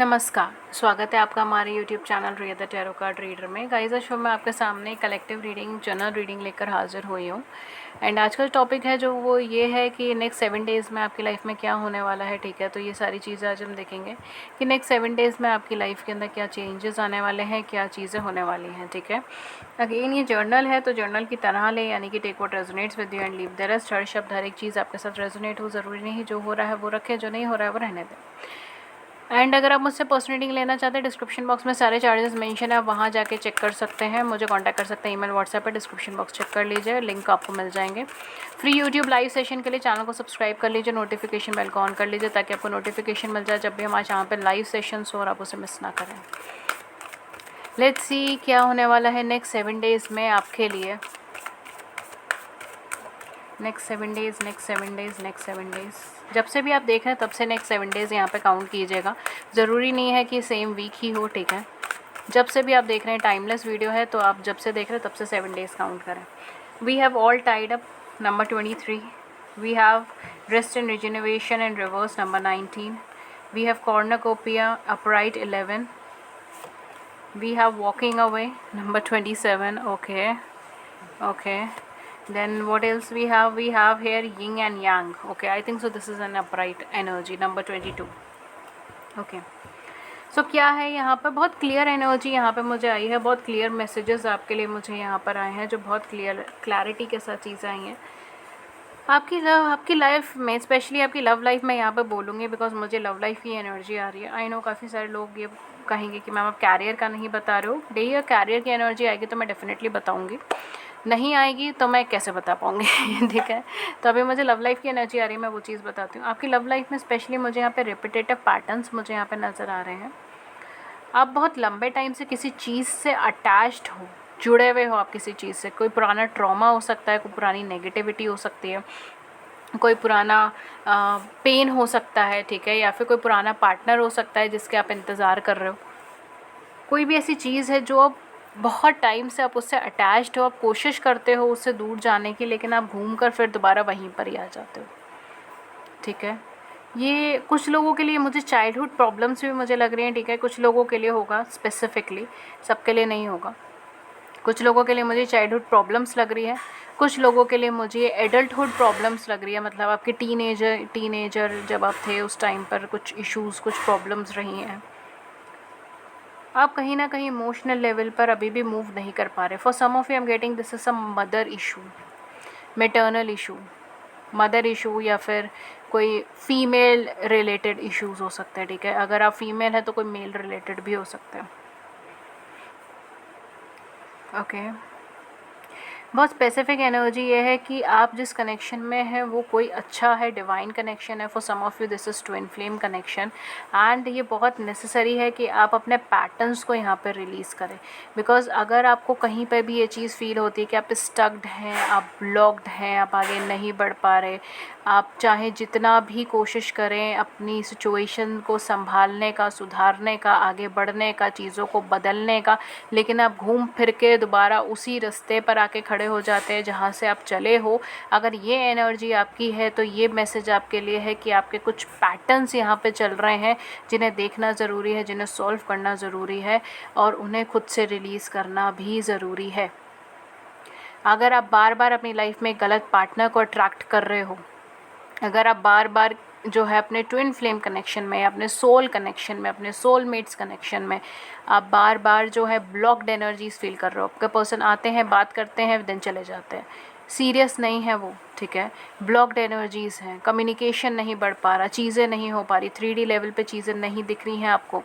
नमस्कार, स्वागत है आपका हमारे YouTube channel Riya the tarot card reader में। गाइस, आज शो में आपके सामने कलेक्टिव रीडिंग, जनरल रीडिंग लेकर हाजिर हुई हूँ। एंड आज का जो टॉपिक है जो वो ये है कि नेक्स्ट 7 डेज़ में आपकी लाइफ में क्या होने वाला है। ठीक है, तो ये सारी चीज़ें आज हम देखेंगे कि नेक्स्ट 7 डेज़ में आपकी लाइफ के अंदर क्या चेंजेस आने वाले हैं, क्या चीज़ें होने वाली हैं। ठीक है, अगेन ये जर्नल है तो जर्नल की तरह ले, यानी कि take what resonates with you and leave the rest. हर शब्द, हर एक चीज़ आपके साथ रेजोनेट हो, ज़रूरी नहीं जो हो रहा है वो रखें, जो नहीं हो रहा है वो रहने दें। एंड अगर आप मुझसे पर्सनल रीडिंग लेना चाहते हैं, डिस्क्रिप्शन बॉक्स में सारे चार्जेस मेंशन है, आप वहाँ जाके चेक कर सकते हैं, मुझे कांटेक्ट कर सकते हैं, ईमेल व्हाट्सएप पे, डिस्क्रिप्शन बॉक्स चेक कर लीजिए, लिंक आपको मिल जाएंगे। फ्री यूट्यूब लाइव सेशन के लिए चैनल को सब्सक्राइब कर लीजिए, नोटिफिकेशन बेल को ऑन कर लीजिए ताकि आपको नोटिफिकेशन मिल जाए जब भी हमारे चैनल पर लाइव सेशंस हो और आप उसे मिस ना करें। लेट्स सी क्या होने वाला है नेक्स्ट 7 डेज़ में आपके लिए। Next 7 days, next 7 days, next 7 days, जब से भी आप देख रहे हैं तब से नेक्स्ट 7 डेज़ यहाँ पे काउंट कीजिएगा। ज़रूरी नहीं है कि सेम वीक ही हो। ठीक है, जब से भी आप देख रहे हैं, टाइमलेस वीडियो है तो आप जब से देख रहे हैं तब से 7 डेज़ काउंट करें। We have all tied up, number 23। We have rest and regeneration and reverse, number 19। We have cornucopia upright, 11। We have walking away, number 27। Okay. Then what else we have? We have here yin and yang. Okay, I think so this is an upright energy, number 22. Okay. सो क्या है यहाँ पर, बहुत clear energy यहाँ पे मुझे आई है, बहुत क्लियर मैसेजेस आपके लिए मुझे यहाँ पर आए हैं जो बहुत क्लैरिटी के साथ चीज़ें आई हैं आपकी लाइफ में, स्पेशली आपकी लव लाइफ में यहाँ पे बोलूँगी बिकॉज मुझे लव लाइफ की एनर्जी आ रही है। आई नो काफ़ी सारे लोग ये कहेंगे कि मैम आप कैरियर का नहीं बता रहे हो। डे कैरियर की एनर्जी आएगी तो मैं डेफिनेटली बताऊँगी, नहीं आएगी तो मैं कैसे बता पाऊँगी। ठीक है, तो अभी मुझे लव लाइफ की एनर्जी आ रही है, मैं वो चीज़ बताती हूँ। आपकी लव लाइफ में स्पेशली मुझे यहाँ पे रिपीटेटिव पैटर्न्स मुझे यहाँ पे नज़र आ रहे हैं। आप बहुत लंबे टाइम से किसी चीज़ से अटैच्ड हो, जुड़े हुए हो आप किसी चीज़ से। कोई पुराना ट्रॉमा हो सकता है, कोई पुरानी नेगेटिविटी हो सकती है, कोई पुराना पेन हो सकता है। ठीक है, या फिर कोई पुराना पार्टनर हो सकता है जिसके आप इंतज़ार कर रहे हो। कोई भी ऐसी चीज़ है जो अब बहुत टाइम से आप उससे अटैच्ड हो, आप कोशिश करते हो उससे दूर जाने की, लेकिन आप घूम कर फिर दोबारा वहीं पर ही आ जाते हो। ठीक है, ये कुछ लोगों के लिए मुझे चाइल्डहुड प्रॉब्लम्स भी मुझे लग रही हैं। ठीक है, कुछ लोगों के लिए होगा स्पेसिफिकली, सबके लिए नहीं होगा। कुछ लोगों के लिए मुझे चाइल्डहुड प्रॉब्लम्स लग रही है, कुछ लोगों के लिए मुझे एडल्टहुड प्रॉब्लम्स लग रही है। मतलब आपके टीनेजर जब आप थे उस टाइम पर कुछ इश्यूज़, कुछ प्रॉब्लम्स रही हैं। आप कहीं ना कहीं इमोशनल लेवल पर अभी भी मूव नहीं कर पा रहे। For some of you I am getting this is some mother issue, maternal issue, mother issue, या फिर कोई फीमेल रिलेटेड इश्यूज़ हो सकते हैं। ठीक है, अगर आप फीमेल हैं तो कोई मेल रिलेटेड भी हो सकते हैं। ओके, बहुत स्पेसिफिक एनर्जी ये है कि आप जिस कनेक्शन में हैं वो कोई अच्छा है, डिवाइन कनेक्शन है। For some of you this is twin flame connection, and ये बहुत नेसेसरी है कि आप अपने पैटर्न्स को यहाँ पर रिलीज़ करें। बिकॉज अगर आपको कहीं पर भी ये चीज़ फील होती है कि आप स्टक्ड हैं, आप ब्लॉक्ड हैं, आप आगे नहीं बढ़ पा रहे, आप चाहे जितना भी कोशिश करें अपनी सिचुएशन को संभालने का, सुधारने का, आगे बढ़ने का, चीज़ों को बदलने का, लेकिन आप घूम फिर के दोबारा उसी रास्ते पर आके खड़े हो जाते हैं जहाँ से आप चले हो। अगर ये एनर्जी आपकी है तो ये मैसेज आपके लिए है कि आपके कुछ पैटर्न्स यहाँ पे चल रहे हैं जिन्हें देखना ज़रूरी है, जिन्हें सॉल्व करना ज़रूरी है, और उन्हें खुद से रिलीज़ करना भी ज़रूरी है। अगर आप बार बार अपनी लाइफ में गलत पार्टनर को अट्रैक्ट कर रहे हो, अगर आप बार बार जो है अपने ट्विन फ्लेम कनेक्शन में, अपने सोल कनेक्शन में, अपने सोलमेट्स कनेक्शन में आप बार बार जो है ब्लॉक्ड एनर्जीज फील कर रहे हो, आपके पर्सन आते हैं, बात करते हैं, देन चले जाते हैं, सीरियस नहीं है वो। ठीक है, ब्लॉक्ड एनर्जीज़ हैं, कम्युनिकेशन नहीं बढ़ पा रहा, चीज़ें नहीं हो पा रही, 3D लेवल पे चीज़ें नहीं दिख रही हैं आपको।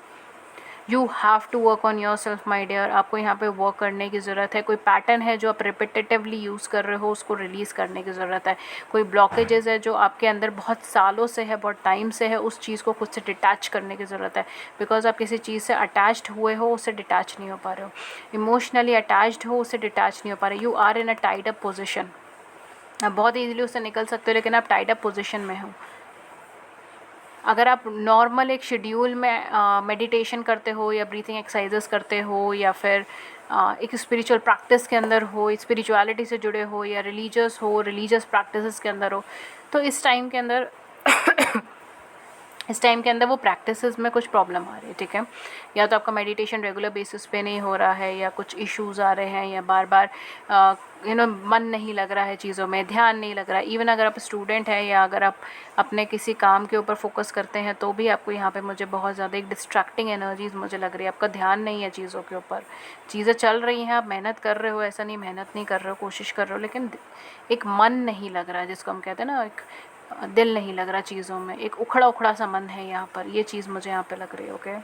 You have to work on your self my dear, आपको यहाँ पे वर्क करने की ज़रूरत है। कोई पैटर्न है जो आप रिपीटेटिवली यूज़ कर रहे हो, उसको रिलीज़ करने की ज़रूरत है। कोई ब्लॉकेजेस है जो आपके अंदर बहुत सालों से है, बहुत टाइम से है, उस चीज़ को खुद से डिटैच करने की ज़रूरत है। बिकॉज आप किसी चीज़ से अटैच्ड हुए हो, उससे डिटैच नहीं हो पा रहे हो, इमोशनली अटैच्ड हो, उससे डिटैच नहीं हो पा रहे। You are in a tied up position, आप बहुत ईजिली उससे निकल सकते हो लेकिन आप टाइड अप पोजिशन में हो। अगर आप नॉर्मल एक शेड्यूल में मेडिटेशन करते हो या ब्रीथिंग एक्सरसाइजेस करते हो, या फिर एक स्पिरिचुअल प्रैक्टिस के अंदर हो, स्पिरिचुअलिटी से जुड़े हो, या रिलीजियस हो, रिलीजियस प्रैक्टिसेस के अंदर हो, तो इस टाइम के अंदर इस टाइम के अंदर वो प्रैक्टिसेस में कुछ प्रॉब्लम आ रही है, ठीक है। या तो आपका मेडिटेशन रेगुलर बेसिस पे नहीं हो रहा है, या कुछ इश्यूज़ आ रहे हैं, या बार बार मन नहीं लग रहा है चीज़ों में, ध्यान नहीं लग रहा है। इवन अगर आप स्टूडेंट हैं या अगर आप अपने किसी काम के ऊपर फोकस करते हैं तो भी आपको यहाँ पे मुझे बहुत ज़्यादा एक डिस्ट्रैक्टिंग एनर्जीज मुझे लग रही है। आपका ध्यान नहीं है चीज़ों के ऊपर, चीज़ें चल रही हैं, आप मेहनत कर रहे हो, ऐसा नहीं मेहनत नहीं कर रहे हो, कोशिश कर रहे हो, लेकिन एक मन नहीं लग रहा है, जिसको हम कहते हैं ना, एक दिल नहीं लग रहा चीज़ों में, एक उखड़ा उखड़ा सा मन है यहाँ पर, ये चीज़ मुझे यहाँ पे लग रही है। ओके,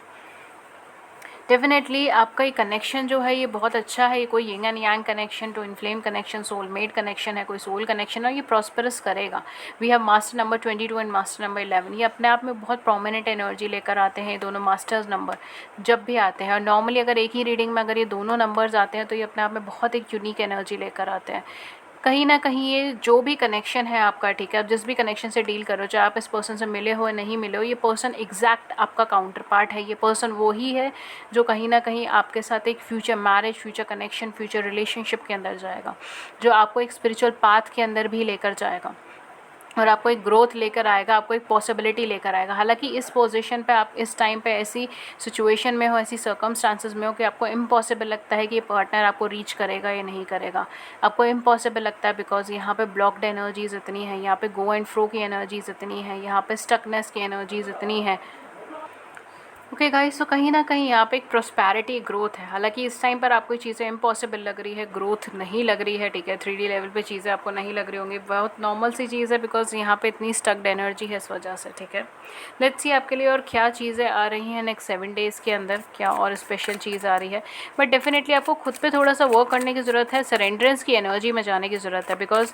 डेफिनेटली आपका ये कनेक्शन जो है ये बहुत अच्छा है। ये कोई yin and yang connection, twin flame connection, soulmate connection है, कोई सोल कनेक्शन, और ये प्रॉस्परस करेगा। We have master number 22 and master number 11, ये अपने आप में बहुत प्रोमिनेंट एनर्जी लेकर आते हैं। ये दोनों मास्टर्स नंबर जब भी आते हैं, और नॉर्मली अगर एक ही रीडिंग में अगर ये दोनों नंबर्स आते हैं तो ये अपने आप में बहुत एक यूनिक एनर्जी लेकर आते हैं। कहीं ना कहीं ये जो भी कनेक्शन है आपका, ठीक है, आप जिस भी कनेक्शन से डील करो, चाहे आप इस पर्सन से मिले हो या नहीं मिले हो, ये पर्सन एग्जैक्ट आपका काउंटर पार्ट है। ये पर्सन वो ही है जो कहीं ना कहीं आपके साथ एक future marriage, future connection, future relationship के अंदर जाएगा, जो आपको एक स्पिरिचुअल पाथ के अंदर भी लेकर जाएगा, और आपको एक ग्रोथ लेकर आएगा, आपको एक पॉसिबिलिटी लेकर आएगा। हालांकि इस पोजीशन पे आप इस टाइम पे ऐसी सिचुएशन में हो, ऐसी सर्कमस्टांसेस में हो कि आपको इम्पॉसिबल लगता है कि ये पार्टनर आपको रीच करेगा या नहीं करेगा। आपको इम्पॉसिबल लगता है बिकॉज यहाँ पे ब्लॉक्ड एनर्जीज इतनी है, यहाँ पे गो एंड फ्रो की एनर्जीज इतनी है, यहाँ पे स्टकनेस की एनर्जीज इतनी है। ओके गाइस, तो कहीं ना कहीं यहाँ पे एक प्रोस्पैरिटी, ग्रोथ है। हालांकि इस टाइम पर आपको चीज़ें इम्पॉसिबल लग रही है, ग्रोथ नहीं लग रही है, ठीक है, 3D लेवल पे चीज़ें आपको नहीं लग रही होंगी, बहुत नॉर्मल सी चीज़ है, बिकॉज यहाँ पे इतनी स्टक्ड एनर्जी है इस वजह से, ठीक है। लेट्स सी आपके लिए और क्या चीज़ें आ रही हैं नेक्स्ट 7 डेज़ के अंदर, क्या और स्पेशल चीज़ आ रही है। बट डेफिनेटली आपको खुद पर थोड़ा सा वर्क करने की ज़रूरत है, सरेंडरेंस की एनर्जी में जाने की ज़रूरत है, बिकॉज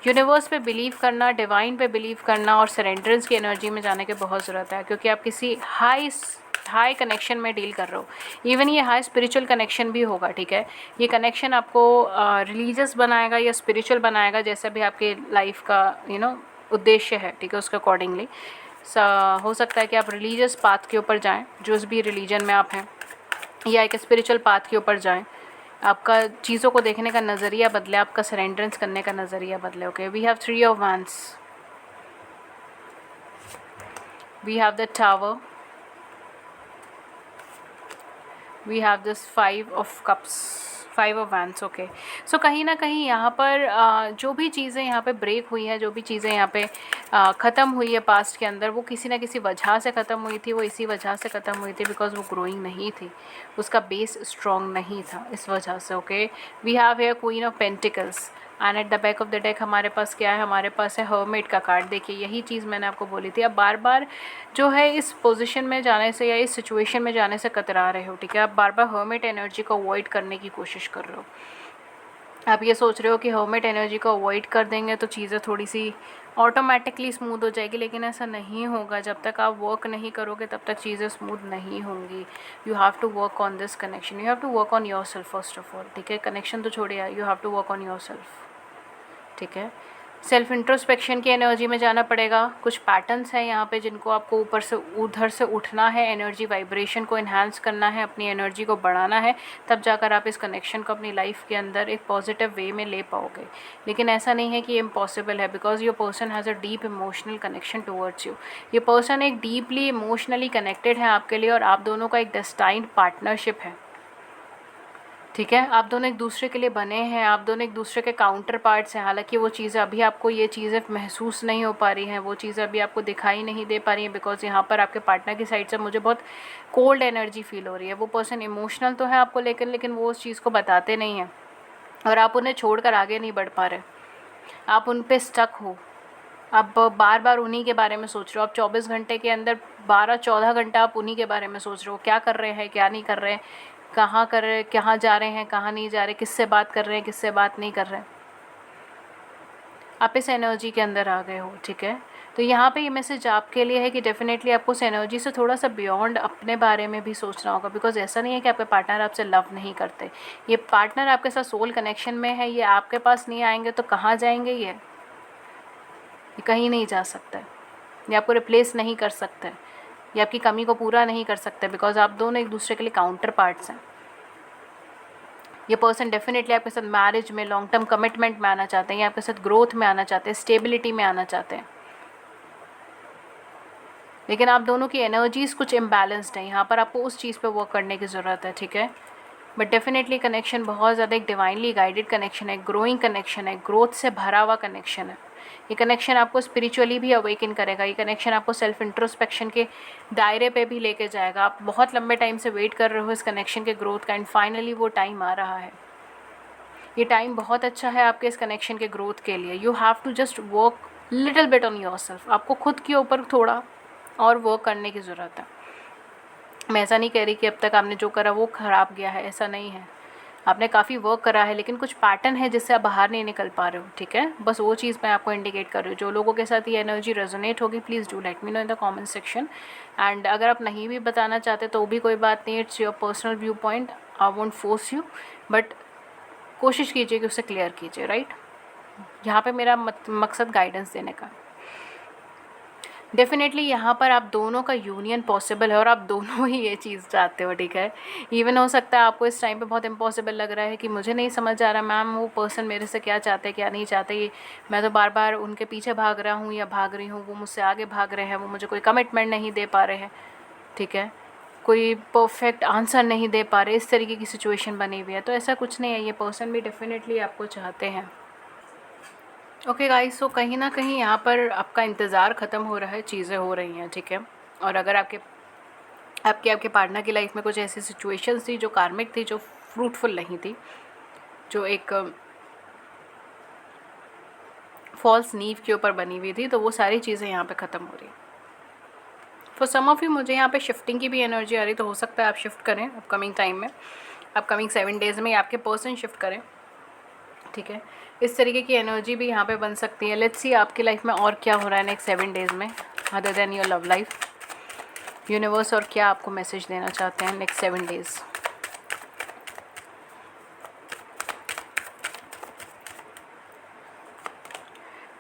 यूनिवर्स पे बिलीव करना, डिवाइन पे बिलीव करना और सरेंडरेंस की एनर्जी में जाने की बहुत ज़रूरत है, क्योंकि आप किसी हाई कनेक्शन में डील कर रहे हो। इवन ये हाई स्पिरिचुअल कनेक्शन भी होगा, ठीक है। ये कनेक्शन आपको रिलीजियस बनाएगा या स्पिरिचुअल बनाएगा, जैसा भी आपके लाइफ का उद्देश्य है, ठीक है, उसके अकॉर्डिंगली हो सकता है कि आप रिलीजियस पाथ के ऊपर जाएं, जो भी रिलीजन में आप हैं, या एक स्पिरिचुअल पाथ के ऊपर जाएं। आपका चीज़ों को देखने का नज़रिया बदले, आपका सरेंडरेंस करने का नज़रिया बदले। Okay, we have 3 of wands, we have the tower, we have this 5 of cups, 5 of wands. Okay, so कहीं ना कहीं यहाँ पर जो भी चीज़ें यहाँ पे ब्रेक हुई है, जो भी चीज़ें यहाँ पे ख़त्म हुई है पास्ट के अंदर, वो किसी ना किसी वजह से ख़त्म हुई थी। वो इसी वजह से ख़त्म हुई थी बिकॉज वो ग्रोइंग नहीं थी, उसका बेस स्ट्रॉन्ग नहीं था, इस वजह से। Okay, we have here queen of pentacles, and at the back of the deck हमारे पास क्या है, हमारे पास है हर्मिट का कार्ड। देखिए, यही चीज़ मैंने आपको बोली थी। अब बार बार जो है इस पोजीशन में जाने से या इस सिचुएशन में जाने से कतरा रहे हो, ठीक है। आप बार बार हर्मिट एनर्जी को अवॉइड करने की कोशिश कर रहे हो। आप ये सोच रहे हो कि हर्मिट एनर्जी को अवॉइड कर देंगे तो चीज़ें थोड़ी सी ऑटोमेटिकली स्मूथ हो जाएगी, लेकिन ऐसा नहीं होगा। जब तक आप वर्क नहीं करोगे तब तक चीज़ें स्मूथ नहीं होंगी। You have to work on this connection, you have to work on your self first of all, ठीक है। कनेक्शन तो छोड़िए, you have to work on your self, ठीक है। सेल्फ इंट्रोस्पेक्शन की एनर्जी में जाना पड़ेगा। कुछ पैटर्न्स हैं यहाँ पे जिनको आपको ऊपर से उधर से उठना है, एनर्जी वाइब्रेशन को इन्हांस करना है, अपनी एनर्जी को बढ़ाना है, तब जाकर आप इस कनेक्शन को अपनी लाइफ के अंदर एक पॉजिटिव वे में ले पाओगे। लेकिन ऐसा नहीं है कि ये इम्पॉसिबल है, because your person has a deep emotional connection towards you. ये पर्सन एक डीपली इमोशनली कनेक्टेड है आपके लिए, और आप दोनों का एक डेस्टाइन्ड पार्टनरशिप है, ठीक है। आप दोनों एक दूसरे के लिए बने हैं, आप दोनों एक दूसरे के काउंटर पार्ट्स हैं। हालांकि वो चीज़ें अभी आपको ये चीज़ें महसूस नहीं हो पा रही हैं, वो चीज़ें अभी आपको दिखाई नहीं दे पा रही हैं, बिकॉज यहाँ पर आपके पार्टनर की साइड से मुझे बहुत कोल्ड एनर्जी फील हो रही है। वो पर्सन इमोशनल तो है आपको लेकर, लेकिन वो उस चीज़ को बताते नहीं हैं, और आप उन्हें छोड़ कर आगे नहीं बढ़ पा रहे, आप उन पर स्टक हो। आप बार बार उन्हीं के बारे में सोच रहे हो। आप 24 घंटे के अंदर 12-14 घंटा आप उन्हीं के बारे में सोच रहे हो, क्या कर रहे हैं, क्या नहीं कर रहे हैं, कहाँ कर रहे, कहाँ जा रहे हैं, कहाँ नहीं जा रहे, किससे बात कर रहे हैं, किससे बात नहीं कर रहे हैं। आप इस एनर्जी के अंदर आ गए हो, ठीक है। तो यहाँ पे ये मैसेज आपके लिए है कि डेफिनेटली आपको उस एनर्जी से थोड़ा सा बियॉन्ड अपने बारे में भी सोचना होगा, बिकॉज ऐसा नहीं है कि आपके पार्टनर आपसे लव नहीं करते। ये पार्टनर आपके साथ सोल कनेक्शन में है, ये आपके पास नहीं आएंगे तो कहाँ जाएंगे, ये कहीं नहीं जा सकता है, ये आपको रिप्लेस नहीं कर सकता है, ये आपकी कमी को पूरा नहीं कर सकते, बिकॉज आप दोनों एक दूसरे के लिए काउंटर पार्ट्स हैं। ये पर्सन डेफिनेटली आपके साथ मैरिज में, लॉन्ग टर्म कमिटमेंट में आना चाहते हैं, या आपके साथ ग्रोथ में आना चाहते हैं, स्टेबिलिटी में आना चाहते हैं। लेकिन आप दोनों की एनर्जीज़ कुछ इम्बैलेंस्ड है, यहाँ पर आपको उस चीज़ पे वर्क करने की ज़रूरत है, ठीक है। बट डेफिनेटली कनेक्शन बहुत ज़्यादा एक डिवाइनली गाइडेड कनेक्शन है, ग्रोइंग कनेक्शन है, ग्रोथ से भरा हुआ कनेक्शन है। ये कनेक्शन आपको स्पिरिचुअली भी अवेकन करेगा, ये कनेक्शन आपको सेल्फ इंट्रोस्पेक्शन के दायरे पे भी लेके जाएगा। आप बहुत लंबे टाइम से वेट कर रहे हो इस कनेक्शन के ग्रोथ का, एंड फाइनली वो टाइम आ रहा है। ये टाइम बहुत अच्छा है आपके इस कनेक्शन के ग्रोथ के लिए। You have to just work little bit on yourself. आपको खुद के ऊपर थोड़ा और वर्क करने की ज़रूरत है। मैं ऐसा नहीं कह रही कि अब तक आपने जो करा वो ख़राब गया है, ऐसा नहीं है। आपने काफ़ी वर्क करा है, लेकिन कुछ पैटर्न है जिससे आप बाहर नहीं निकल पा रहे हो, ठीक है। बस वो चीज़ मैं आपको इंडिकेट कर रही हूँ। जो लोगों के साथ ये एनर्जी रेजोनेट होगी, please do let me know in the comment section. And अगर आप नहीं भी बताना चाहते तो भी कोई बात नहीं, it's your personal view point, I won't force you, but कोशिश कीजिए कि उसे क्लियर कीजिए, राइट। यहाँ पे मेरा मकसद गाइडेंस देने का। डेफिनेटली यहाँ पर आप दोनों का यूनियन पॉसिबल है और आप दोनों ही ये चीज़ चाहते हो, ठीक है। इवन हो सकता है आपको इस टाइम पे बहुत इम्पॉसिबल लग रहा है कि मुझे नहीं समझ आ रहा मैम वो पर्सन मेरे से क्या चाहते हैं क्या नहीं चाहते, ये मैं तो बार बार उनके पीछे भाग रहा हूँ या भाग रही हूँ, वो मुझसे आगे भाग रहे हैं, वो मुझे कोई कमिटमेंट नहीं दे पा रहे हैं, ठीक है, कोई परफेक्ट आंसर नहीं दे पा रहे, इस तरीके की सिचुएशन बनी हुई है। तो ऐसा कुछ नहीं है, ये पर्सन भी डेफिनेटली आपको चाहते हैं। ओके गाइस, सो कहीं ना कहीं यहाँ पर आपका इंतज़ार ख़त्म हो रहा है, चीज़ें हो रही हैं, ठीक है। और अगर आपके पार्टनर की लाइफ में कुछ ऐसी सिचुएशंस थी जो कार्मिक थी, जो फ्रूटफुल नहीं थी, जो एक फॉल्स नीव के ऊपर बनी हुई थी, तो वो सारी चीज़ें यहाँ पे ख़त्म हो रही। फॉर सम ऑफ यू मुझे यहाँ पे शिफ्टिंग की भी एनर्जी आ रही, तो हो सकता है आप शिफ्ट करें अपकमिंग टाइम में, अपकमिंग 7 डेज़ में आपके पर्सन शिफ्ट करें, ठीक है। इस तरीके की एनर्जी भी यहाँ पे बन सकती है। लेट्स सी आपकी लाइफ में और क्या हो रहा है नेक्स्ट 7 डेज़ में other than your love life. Universe और क्या आपको मैसेज देना चाहते हैं next 7 days.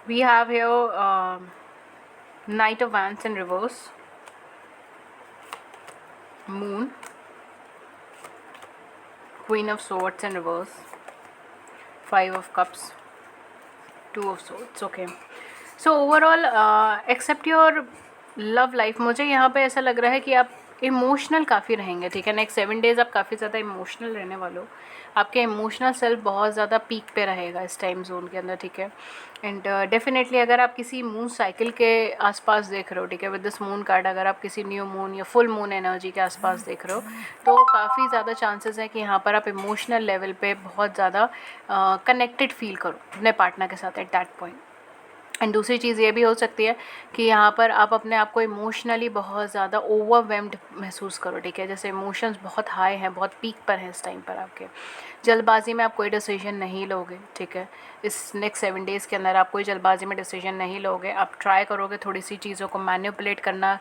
We have here knight of wands in reverse, moon, queen of swords in reverse, 5 of cups, 2 of swords, okay. So overall except your love life, मुझे यहाँ पे ऐसा लग रहा है कि आप इमोशनल काफ़ी रहेंगे, ठीक है। नेक्स्ट 7 डेज़ आप काफ़ी ज़्यादा इमोशनल रहने वाले हो। आपके इमोशनल सेल्फ बहुत ज़्यादा पीक पे रहेगा इस टाइम जोन के अंदर, ठीक है। एंड डेफिनेटली अगर आप किसी मून साइकिल के आसपास देख रहे हो, ठीक है, विद दिस मून कार्ड, अगर आप किसी न्यू मून या फुल मून एनर्जी के आसपास देख रहे हो, तो काफ़ी ज़्यादा चांसेस है कि यहाँ पर आप इमोशनल लेवल पे बहुत ज़्यादा कनेक्टेड फील करो अपने पार्टनर के साथ एट दैट पॉइंट। एंड दूसरी चीज़ ये भी हो सकती है कि यहाँ पर आप अपने आप को इमोशनली बहुत ज़्यादा ओवरवेम्ड महसूस करो, ठीक है। जैसे इमोशंस बहुत हाई हैं, बहुत पीक पर हैं इस टाइम पर आपके। जल्दबाजी में आप कोई डिसीजन नहीं लोगे, ठीक है। इस नेक्स्ट 7 डेज़ के अंदर आप कोई जल्दबाजी में डिसीजन नहीं लोगे। आप ट्राई करोगे थोड़ी सी चीज़ों को मैनिपुलेट करना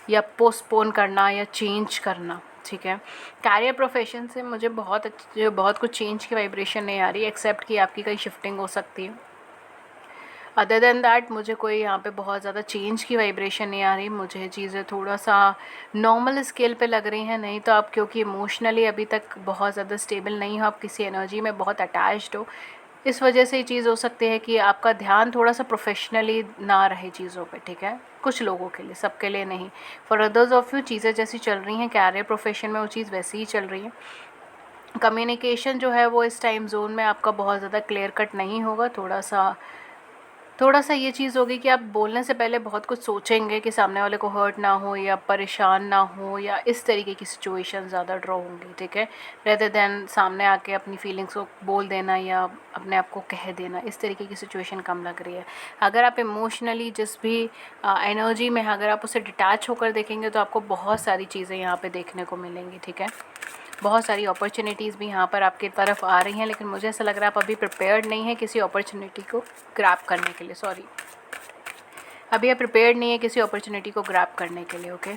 या पोस्टपोन करना या चेंज करना, ठीक है। कैरियर प्रोफेशन से मुझे बहुत कुछ चेंज की वाइब्रेशन नहीं आ रही, एक्सेप्ट कि आपकी कहीं शिफ्टिंग हो सकती है। अदर देन दैट मुझे कोई यहाँ पे बहुत ज़्यादा चेंज की वाइब्रेशन नहीं आ रही। मुझे चीज़ें थोड़ा सा नॉर्मल स्केल पे लग रही हैं। नहीं तो आप क्योंकि इमोशनली अभी तक बहुत ज़्यादा स्टेबल नहीं हो, आप किसी एनर्जी में बहुत अटैच्ड हो, इस वजह से ये चीज़ हो सकती है कि आपका ध्यान थोड़ा सा प्रोफेशनली ना रहे चीज़ों पे, ठीक है। कुछ लोगों के लिए, सबके लिए नहीं। फॉर अदर्स ऑफ यू चीज़ें जैसी चल रही हैं कैरियर प्रोफेशन में, वो चीज़ वैसी ही चल रही है। कम्युनिकेशन जो है वो इस टाइम जोन में आपका बहुत ज़्यादा क्लियर कट नहीं होगा। थोड़ा सा ये चीज़ होगी कि आप बोलने से पहले बहुत कुछ सोचेंगे कि सामने वाले को हर्ट ना हो या परेशान ना हो, या इस तरीके की सिचुएशन ज़्यादा ड्रॉ होंगी, ठीक है, रेदर देन सामने आके अपनी फीलिंग्स को बोल देना या अपने आप को कह देना। इस तरीके की सिचुएशन कम लग रही है। अगर आप इमोशनली जिस भी एनर्जी में अगर आप उसे डिटैच होकर देखेंगे तो आपको बहुत सारी चीज़ें यहाँ पर देखने को मिलेंगी, ठीक है। बहुत सारी अपॉर्चुनिटीज़ भी यहाँ पर आपकी तरफ आ रही हैं, लेकिन मुझे ऐसा लग रहा है आप अभी प्रिपेयर्ड नहीं है किसी अपॉर्चुनिटी को ग्रैब करने के लिए। सॉरी, अभी आप प्रिपेयर्ड नहीं है किसी अपॉर्चुनिटी को ग्रैब करने के लिए, okay.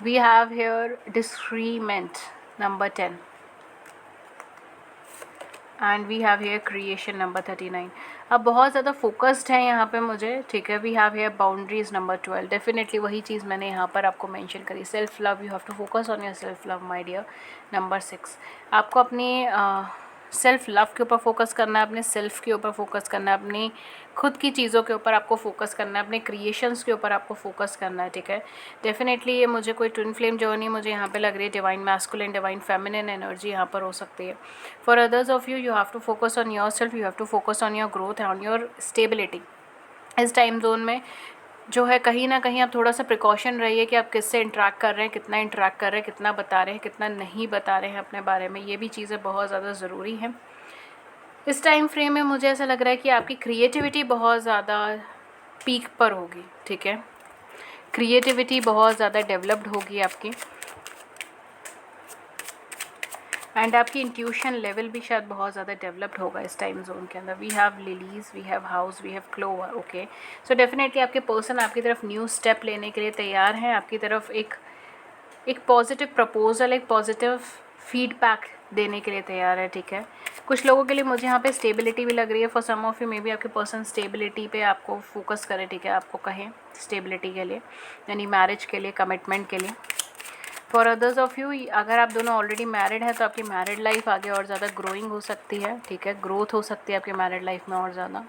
We have here discernment number 10 and we have here creation number 39। अब बहुत ज़्यादा फोकस्ड है यहाँ पे मुझे, ठीक है। We have here boundaries number 12। Definitely वही चीज़ मैंने यहाँ पर आपको मेंशन करी, self love, you have to focus on your self love my dear. Number 6, आपको अपनी सेल्फ लव के ऊपर फोकस करना है, अपने सेल्फ के ऊपर फोकस करना है, अपनी खुद की चीज़ों के ऊपर आपको फोकस करना है, अपने क्रिएशंस के ऊपर आपको फोकस करना है, ठीक है। डेफिनेटली ये मुझे कोई ट्विन फ्लेम जर्नी मुझे यहाँ पे लग रही है, divine masculine divine feminine energy यहाँ पर हो सकती है। For others of you, you have to focus on your self, you have to focus on your growth, on your stability. इस टाइम जोन में जो है कहीं ना कहीं आप थोड़ा सा प्रिकॉशन रहिए कि आप किससे इंटरेक्ट कर रहे हैं, कितना इंटरेक्ट कर रहे हैं, कितना बता रहे हैं, कितना नहीं बता रहे हैं अपने बारे में। ये भी चीज़ें बहुत ज़्यादा ज़रूरी हैं इस टाइम फ्रेम में। मुझे ऐसा लग रहा है कि आपकी क्रिएटिविटी बहुत ज़्यादा पीक पर होगी, ठीक है। क्रिएटिविटी बहुत ज़्यादा डेवलप्ड होगी आपकी, एंड आपकी इंट्यूशन लेवल भी शायद बहुत ज़्यादा डेवलप्ड होगा इस टाइम जोन के अंदर। We have lilies, we have house, we have clover, okay. So definitely आपके पर्सन आपकी तरफ न्यू स्टेप लेने के लिए तैयार हैं, आपकी तरफ एक पॉजिटिव प्रपोजल, एक पॉजिटिव फीडबैक देने के लिए तैयार है, ठीक है। कुछ लोगों के लिए मुझे यहाँ पे स्टेबिलिटी भी लग रही है। फॉर सम ऑफ यू मे बी आपके पर्सन स्टेबिलिटी पे आपको फोकस करे, ठीक है, आपको कहें स्टेबिलिटी के लिए, यानी मैरिज के लिए, कमिटमेंट के लिए। फॉर अदर्स ऑफ यू, अगर आप दोनों ऑलरेडी मैरिड हैं तो आपकी मैरिड लाइफ आगे और ज़्यादा ग्रोइंग हो सकती है, ठीक है। ग्रोथ हो सकती है आपकी मैरिड लाइफ में और ज़्यादा।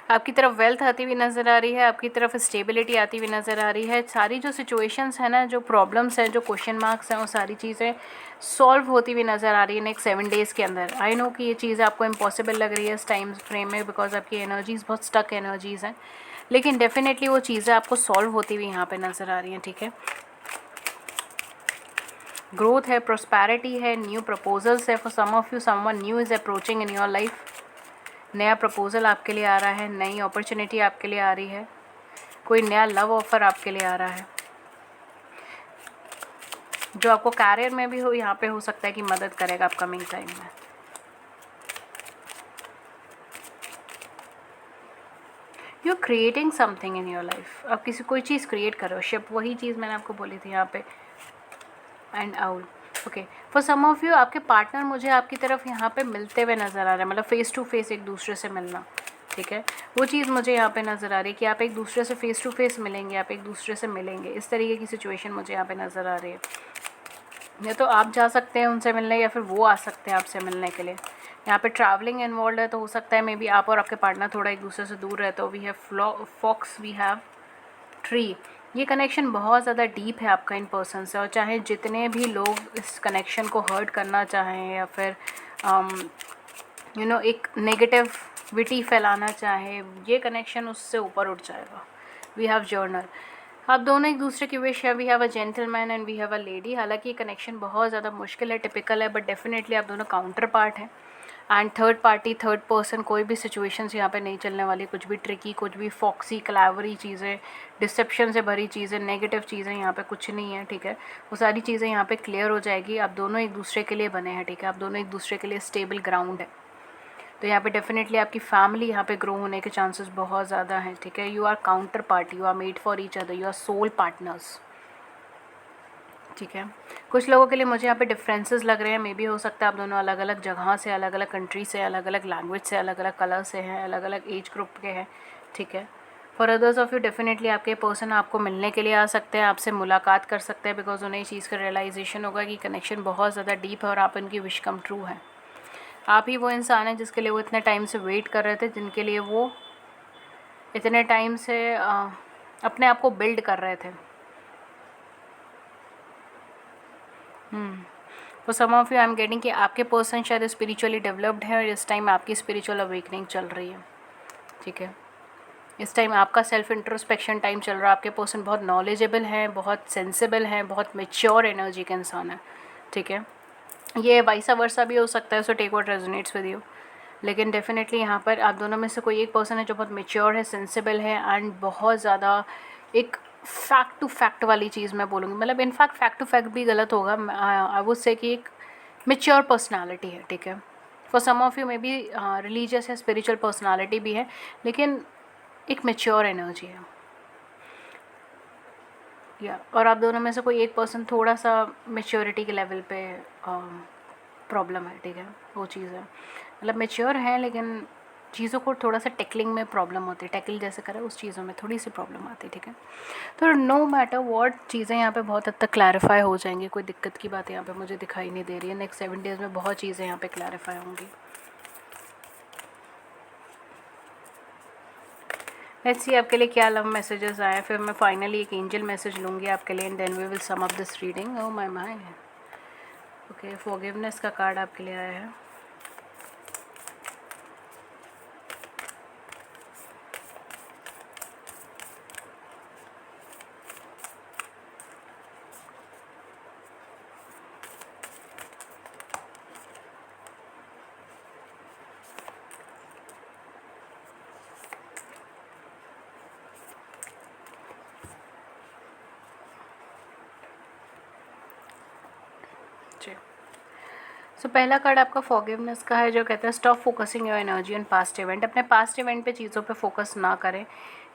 आपकी तरफ वेल्थ आती हुई नज़र आ रही है, आपकी तरफ स्टेबिलिटी आती हुई नज़र आ रही है। सारी जो सिचुएशंस हैं ना, जो प्रॉब्लम्स हैं, जो क्वेश्चन मार्क्स हैं, वो सारी चीज़ें सॉल्व होती हुई नज़र आ रही है नेक्स्ट 7 डेज़ के अंदर। आई नो कि ये चीज़ आपको इम्पॉसिबल लग रही है इस टाइम फ्रेम में, बिकॉज आपकी एनर्जीज़ बहुत स्टक एनर्जीज़ हैं, लेकिन डेफिनेटली वो चीज़ें आपको सॉल्व होती हुई यहाँ पर नज़र आ रही हैं, ठीक है। ग्रोथ है, प्रॉस्पेरिटी है, न्यू प्रपोजल्स है। For some of you someone new is approaching in your life. नया प्रपोजल आपके लिए आ रहा है, नई अपॉर्चुनिटी आपके लिए आ रही है, कोई नया लव ऑफ़र आपके लिए आ रहा है, जो आपको कैरियर में भी हो, यहाँ पे हो सकता है कि मदद करेगा अपकमिंग टाइम में। You are creating something in your life, आप कोई चीज़ क्रिएट कर रहे हो। शिप, वही चीज़ मैंने आपको बोली थी यहाँ पे, and owl, okay. For some of you आपके पार्टनर मुझे आपकी तरफ यहाँ पे मिलते हुए नज़र आ रहे हैं, मतलब फेस टू फेस एक दूसरे से मिलना, ठीक है। वो चीज़ मुझे यहाँ पे नज़र आ रही है कि आप एक दूसरे से फेस टू फेस मिलेंगे, आप एक दूसरे से मिलेंगे, इस तरीके की सिचुएशन मुझे यहाँ पे नज़र आ रही है। या तो आप जा सकते हैं उनसे मिलने, या फिर वो आ सकते हैं आपसे मिलने के लिए। यहाँ पे ट्रैवलिंग इन्वॉल्व है, तो हो सकता है मे बी आप और आपके पार्टनर थोड़ा एक दूसरे से दूर रहते हो। We have fox, we have tree. ये कनेक्शन बहुत ज़्यादा डीप है आपका इन पर्सन से, और चाहे जितने भी लोग इस कनेक्शन को हर्ट करना चाहें या फिर एक नेगेटिविटी फैलाना चाहे, ये कनेक्शन उससे ऊपर उठ जाएगा। वी हैव जर्नल, आप दोनों एक दूसरे की विश है। We have a gentleman and we have a lady. हालांकि ये कनेक्शन बहुत ज़्यादा मुश्किल है, टिपिकल है, बट डेफिनेटली आप दोनों काउंटर पार्ट हैं। And third party, third person, कोई भी सिचुएशंस यहाँ पे नहीं चलने वाली, कुछ भी ट्रिकी, कुछ भी फॉक्सी क्लैवरी चीज़ें, डिसेप्शन से भरी चीज़ें, नेगेटिव चीज़ें यहाँ पे कुछ नहीं है, ठीक है। वो सारी चीज़ें यहाँ पे क्लियर हो जाएगी। आप दोनों एक दूसरे के लिए बने हैं, ठीक है। आप दोनों एक दूसरे के लिए स्टेबल ग्राउंड है, तो यहाँ पे डेफिनेटली आपकी फैमिली यहाँ पे ग्रो होने के चांसेस बहुत ज़्यादा हैं, ठीक है। You are counter party, you are made for each other, you are soul partners, ठीक है। कुछ लोगों के लिए मुझे यहाँ पे डिफरेंसेस लग रहे हैं, मे बी हो सकता है आप दोनों अलग अलग जगह से, अलग अलग कंट्री से, अलग अलग लैंग्वेज से, अलग अलग कलर से हैं, अलग अलग एज ग्रुप के हैं, ठीक है। For others of you definitely आपके पर्सन आपको मिलने के लिए आ सकते हैं, आपसे मुलाकात कर सकते हैं, बिकॉज उन्हें इस चीज़ का रियलाइजेशन होगा कि कनेक्शन बहुत ज़्यादा डीप है और आप उनकी विश कम ट्रू है। आप ही वो इंसान है जिसके लिए वो इतने टाइम से वेट कर रहे थे, जिनके लिए वो इतने टाइम से अपने आप को बिल्ड कर रहे थे। तो some of you I am getting कि आपके पर्सन शायद स्पिरिचुअली डेवलप्ड है और इस टाइम आपकी स्पिरिचुअल अवेकनिंग चल रही है, ठीक है। इस टाइम आपका सेल्फ इंट्रोस्पेक्शन टाइम चल रहा है। आपके पर्सन बहुत नॉलेजेबल हैं, बहुत सेंसिबल हैं, बहुत मेच्योर एनर्जी के इंसान है, ठीक है। ये वाइसा वर्सा भी हो सकता है, so take what resonates with you. लेकिन डेफिनेटली यहाँ पर आप दोनों में से कोई एक पर्सन है जो बहुत मेच्योर है, सेंसिबल है, एंड बहुत ज़्यादा एक फैक्ट टू फैक्ट वाली चीज़ मैं बोलूँगी, मतलब इनफैक्ट फैक्ट टू फैक्ट भी गलत होगा, आई वुड से कि एक मेच्योर पर्सनालिटी है, ठीक है। For some of you may be religious या स्पिरिचुअल पर्सनालिटी भी है, लेकिन एक मेच्योर एनर्जी है, या और आप दोनों में से कोई एक पर्सन थोड़ा सा मेच्योरिटी के लेवल पे प्रॉब्लम है, ठीक है। वो चीज़ है, मतलब मेच्योर है लेकिन चीज़ों को थोड़ा सा टैकलिंग में प्रॉब्लम होती है, टैकल जैसे करें उस चीज़ों में थोड़ी सी प्रॉब्लम आती है, ठीक है। तो नो मैटर वॉट चीज़ें यहाँ पे बहुत हद तक क्लैरिफाई हो जाएंगी, कोई दिक्कत की बात यहाँ पे मुझे दिखाई नहीं दे रही है। नेक्स्ट 7 डेज़ में बहुत चीज़ें यहाँ पे क्लैरिफाई होंगी। लेट्स सी आपके लिए क्या लव मैसेजेस आए, फिर मैं फाइनली एक एंजल मैसेज लूँगी आपके लिए and then we will sum up this reading. Oh my my. Okay, forgiveness का कार्ड आपके लिए आया है। सो पहला कार्ड आपका फॉरगिवनेस का है, जो कहता है stop focusing your energy on past event. अपने पास्ट इवेंट पे चीज़ों पे फोकस ना करें।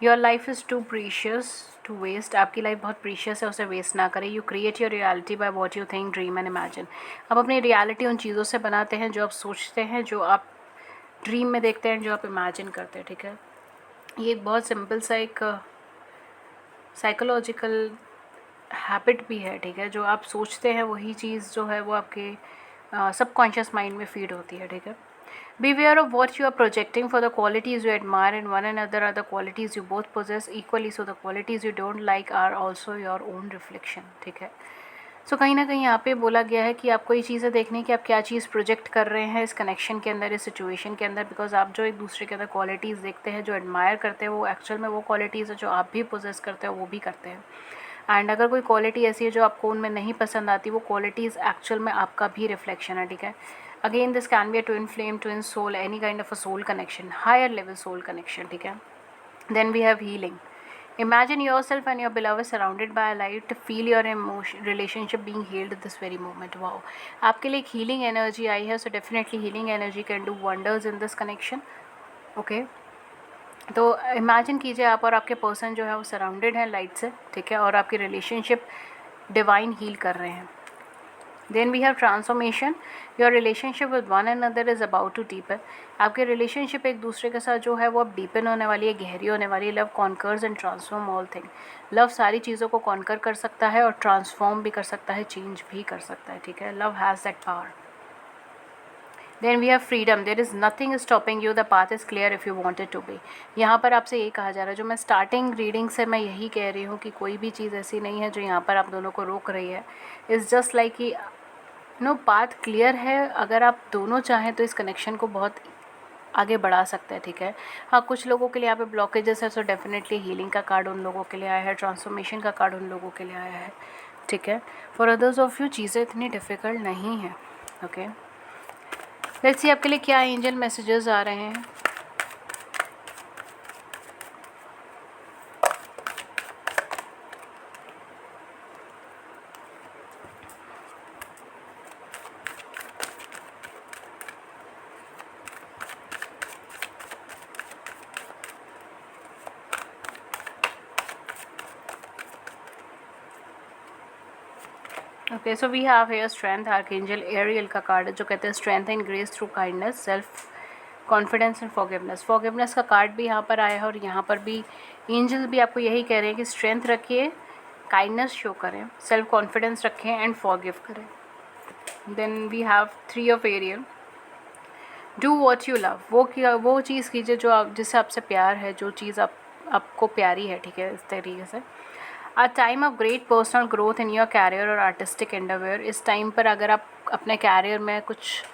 Your life is too precious to waste. आपकी लाइफ बहुत प्रीशियस है, उसे वेस्ट ना करें। You create your reality by what you think, dream and imagine. आप अपनी रियलिटी उन चीज़ों से बनाते हैं जो आप सोचते हैं, जो आप ड्रीम में देखते हैं, जो आप इमेजिन करते हैं, ठीक है। ये एक बहुत सिंपल सा एक साइकोलॉजिकल हैबिट भी है, ठीक है। जो आप सोचते हैं वही चीज़ जो है वो आपके सबकॉन्शियस माइंड में फीड होती है, ठीक है। Beware of what you are projecting, for the qualities you admire in one another are the qualities you both possess equally, so the qualities you don't like are also your own reflection, ठीक है। सो कहीं ना कहीं यहाँ पे बोला गया है कि आपको ये चीज़ें देखनी है कि आप क्या चीज़ प्रोजेक्ट कर रहे हैं इस कनेक्शन के अंदर, इस सिचुएशन के अंदर, बिकॉज आप जो एक दूसरे के अंदर क्वालिटीज़ देखते हैं, जो एडमायर करते हैं, वो एक्चुअल में वो क्वालिटीज़ है जो आप भी पोजेस करते हो, वो भी करते हैं। एंड अगर कोई क्वालिटी ऐसी है जो आपको उनमें नहीं पसंद आती, वो क्वालिटीज़ एक्चुअल में आपका भी रिफ्लेक्शन है, ठीक है। Again this can be a twin flame, twin soul, any kind of a soul connection, higher level soul connection, ठीक है। Then we have healing. Imagine yourself and your beloved surrounded by a light. Feel your emotion relationship being healed at this very moment. Wow, आपके लिए एक healing energy आई है, so definitely healing energy can do wonders in this connection, okay. तो imagine कीजिए आप और आपके person जो है वो सराउंडेड हैं लाइट से, ठीक है, और आपकी रिलेशनशिप डिवाइन हील कर रहे हैं। Then we have transformation. Your relationship with one another is about to deepen. आपके रिलेशनशिप एक दूसरे के साथ जो है वो अब डीपन होने वाली है, गहरी होने वाली है। Love conquers and transform all thing. Love सारी चीज़ों को कॉन्कर कर सकता है और ट्रांसफॉर्म भी कर सकता है, चेंज भी कर सकता है, ठीक है। Love has that power. Then we have freedom. There is nothing stopping you, the path is clear if you wanted to be. यहाँ पर आपसे ये कहा जा रहा है, जो मैं स्टार्टिंग रीडिंग से मैं यही कह रही हूँ कि कोई भी चीज़ ऐसी नहीं है जो यहाँ पर आप दोनों को रोक रही है। इट्स जस्ट लाइक कि नो पाथ क्लियर है। अगर आप दोनों चाहें तो इस कनेक्शन को बहुत आगे बढ़ा सकते हैं, ठीक है। हाँ, कुछ लोगों के लिए यहाँ पे ब्लॉकेजेस है, सो डेफिनेटली हीलिंग का कार्ड उन लोगों के लिए आया है, ट्रांसफॉर्मेशन का कार्ड उन लोगों के लिए आया है, ठीक है। फॉर अदर्स ऑफ यू चीज़ें इतनी डिफ़िकल्ट नहीं हैं, ओके। लेट्स सी आपके लिए क्या एंजल मैसेजेस आ रहे हैं। Okay, so we have here strength, archangel Ariel का कार्ड जो कहते हैं strength and grace through kindness, self confidence and forgiveness. Forgiveness का कार्ड भी यहाँ पर आया है और यहाँ पर भी एंजल्स भी आपको यही कह रहे हैं कि स्ट्रेंथ रखिए, काइंडनेस शो करें, सेल्फ कॉन्फिडेंस रखें एंड फॉरगिव करें। Then we have 3 of Ariel. Do what you love. वो चीज़ कीजिए जो आप, जिससे आपसे प्यार है, जो चीज़ आपको प्यारी है, ठीक है, इस तरीके से। A time of great personal growth in your career और आर्टिस्टिक एंडेवर। इस टाइम पर अगर आप अपने कैरियर में कुछ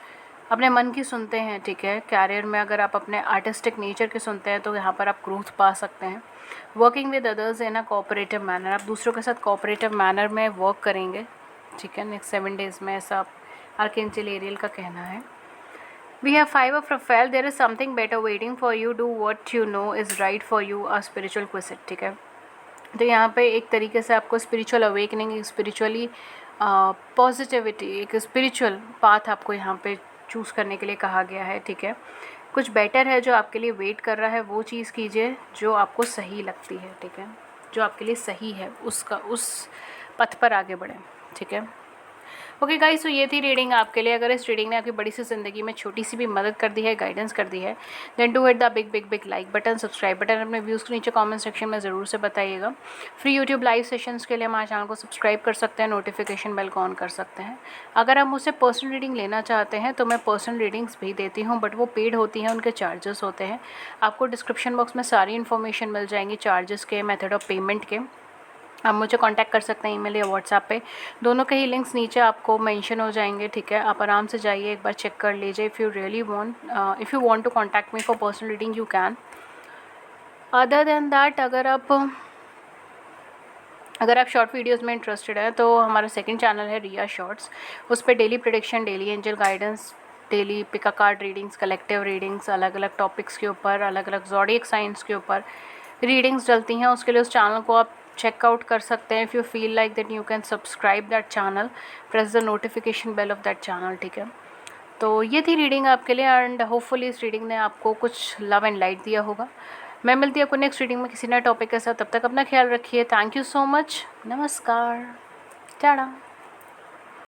अपने मन की सुनते हैं, ठीक है, कैरियर में अगर आप अपने आर्टिस्टिक नेचर के सुनते हैं तो यहाँ पर आप ग्रोथ पा सकते हैं। Working with others in a cooperative manner. आप दूसरों के साथ कोऑपरेटिव मैनर में वर्क करेंगे, ठीक है, नेक्स्ट 7 डेज़ में, ऐसा आर्कएंजल एरियल का कहना है। We have 5 of Raphael. There is something better waiting for you. Do what you know is right for you. A spiritual quest, ठीक है। तो यहाँ पे एक तरीके से आपको स्पिरिचुअल अवेकनिंग, स्पिरिचुअली पॉजिटिविटी, एक स्पिरिचुअल पाथ आपको यहाँ पे चूज़ करने के लिए कहा गया है, ठीक है। कुछ बेटर है जो आपके लिए वेट कर रहा है, वो चीज़ कीजिए जो आपको सही लगती है, ठीक है, जो आपके लिए सही है, उस पथ पर आगे बढ़ें, ठीक है। ओके गाइस, तो ये थी रीडिंग आपके लिए। अगर इस रीडिंग ने आपकी बड़ी सी ज़िंदगी में छोटी सी भी मदद कर दी है, गाइडेंस कर दी है, then do hit the big big big like button, subscribe button. अपने व्यूज़ को नीचे कमेंट सेक्शन में ज़रूर से बताइएगा। फ्री यूट्यूब लाइव सेशंस के लिए हमारे चैनल को सब्सक्राइब कर सकते हैं, नोटिफिकेशन बेल को ऑन कर सकते हैं। अगर आप मुझसे पर्सनल रीडिंग लेना चाहते हैं तो मैं पर्सनल रीडिंग्स भी देती हूँ, बट वो पेड होती हैं, उनके चार्जेस होते हैं। आपको डिस्क्रिप्शन बॉक्स में सारी इन्फॉर्मेशन मिल जाएंगी, चार्जेस के, मेथड ऑफ पेमेंट के। आप मुझे कांटेक्ट कर सकते हैं ईमेल या व्हाट्सएप पे, दोनों के ही लिंक्स नीचे आपको मेंशन हो जाएंगे, ठीक है। आप आराम से जाइए, एक बार चेक कर लीजिए। If you want to contact me for personal reading you can. Other than that, अगर आप शॉर्ट वीडियोस में इंटरेस्टेड हैं तो हमारा सेकंड चैनल है रिया शॉर्ट्स। उस पर daily prediction, daily angel guidance, daily pick a card readings, collective readings, अलग अलग टॉपिक्स के ऊपर, अलग अलग ज़ोडिएक साइंस के ऊपर रीडिंग्स डलती हैं। उसके लिए उस चैनल को आप चेकआउट कर सकते हैं। If you feel like that you can subscribe that channel, press the notification bell of that channel, ठीक है। तो ये थी रीडिंग आपके लिए, एंड होपफुली इस रीडिंग ने आपको कुछ लव एंड लाइट दिया होगा। मैं मिलती हूँ आपको नेक्स्ट रीडिंग में किसी नए टॉपिक के साथ। तब तक अपना ख्याल रखिए। Thank you so much. नमस्कार। टाटा।